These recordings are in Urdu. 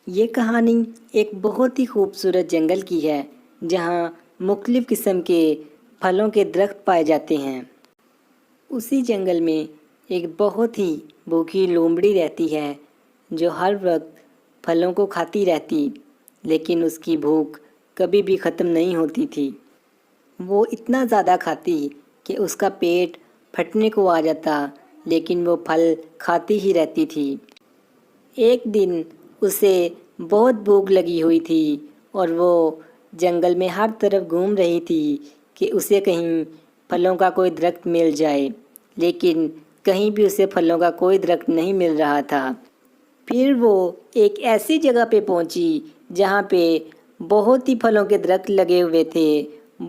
یہ کہانی ایک بہت ہی خوبصورت جنگل کی ہے جہاں مختلف قسم کے پھلوں کے درخت پائے جاتے ہیں۔ اسی جنگل میں ایک بہت ہی بھوکی لومڑی رہتی ہے جو ہر وقت پھلوں کو کھاتی رہتی، لیکن اس کی بھوک کبھی بھی ختم نہیں ہوتی تھی۔ وہ اتنا زیادہ کھاتی کہ اس کا پیٹ پھٹنے کو آ جاتا، لیکن وہ پھل کھاتی ہی رہتی تھی۔ ایک دن اسے بہت بھوک لگی ہوئی تھی اور وہ جنگل میں ہر طرف گھوم رہی تھی کہ اسے کہیں پھلوں کا کوئی درخت مل جائے، لیکن کہیں بھی اسے پھلوں کا کوئی درخت نہیں مل رہا تھا۔ پھر وہ ایک ایسی جگہ پہ پہنچی جہاں پہ بہت ہی پھلوں کے درخت لگے ہوئے تھے۔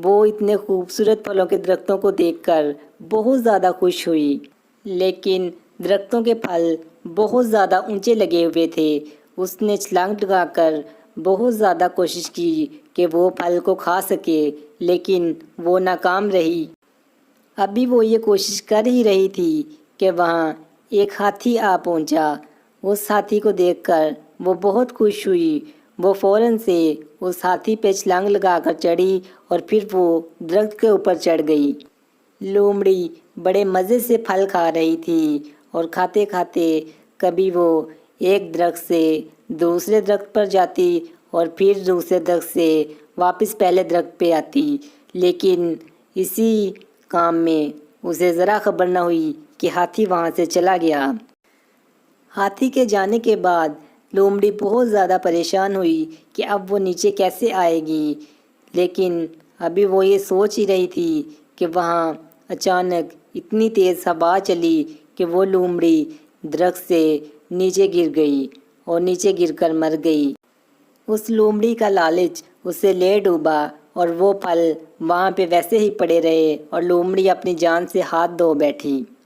وہ اتنے خوبصورت پھلوں کے درختوں کو دیکھ کر بہت زیادہ خوش ہوئی، لیکن درختوں کے پھل بہت زیادہ اونچے لگے ہوئے تھے۔ اس نے چھلانگ لگا کر بہت زیادہ کوشش کی کہ وہ پھل کو کھا سکے، لیکن وہ ناکام رہی۔ ابھی وہ یہ کوشش کر ہی رہی تھی کہ وہاں ایک ہاتھی آ پہنچا۔ اس ہاتھی کو دیکھ کر وہ بہت خوش ہوئی۔ وہ فوراً سے اس ہاتھی پہ چھلانگ لگا کر چڑھی اور پھر وہ درخت کے اوپر چڑھ گئی۔ لومڑی بڑے مزے سے پھل کھا رہی تھی اور کھاتے کھاتے کبھی وہ ایک درخت سے دوسرے درخت پر جاتی اور پھر دوسرے درخت سے واپس پہلے درخت پہ آتی، لیکن اسی کام میں اسے ذرا خبر نہ ہوئی کہ ہاتھی وہاں سے چلا گیا۔ ہاتھی کے جانے کے بعد لومڑی بہت زیادہ پریشان ہوئی کہ اب وہ نیچے کیسے آئے گی، لیکن ابھی وہ یہ سوچ ہی رہی تھی کہ وہاں اچانک اتنی تیز ہوا چلی کہ وہ لومڑی درخت سے نیچے گر گئی اور نیچے گر کر مر گئی۔ اس لومڑی کا لالچ اسے لے ڈوبا اور وہ پھل وہاں پہ ویسے ہی پڑے رہے اور لومڑی اپنی جان سے ہاتھ دھو بیٹھی۔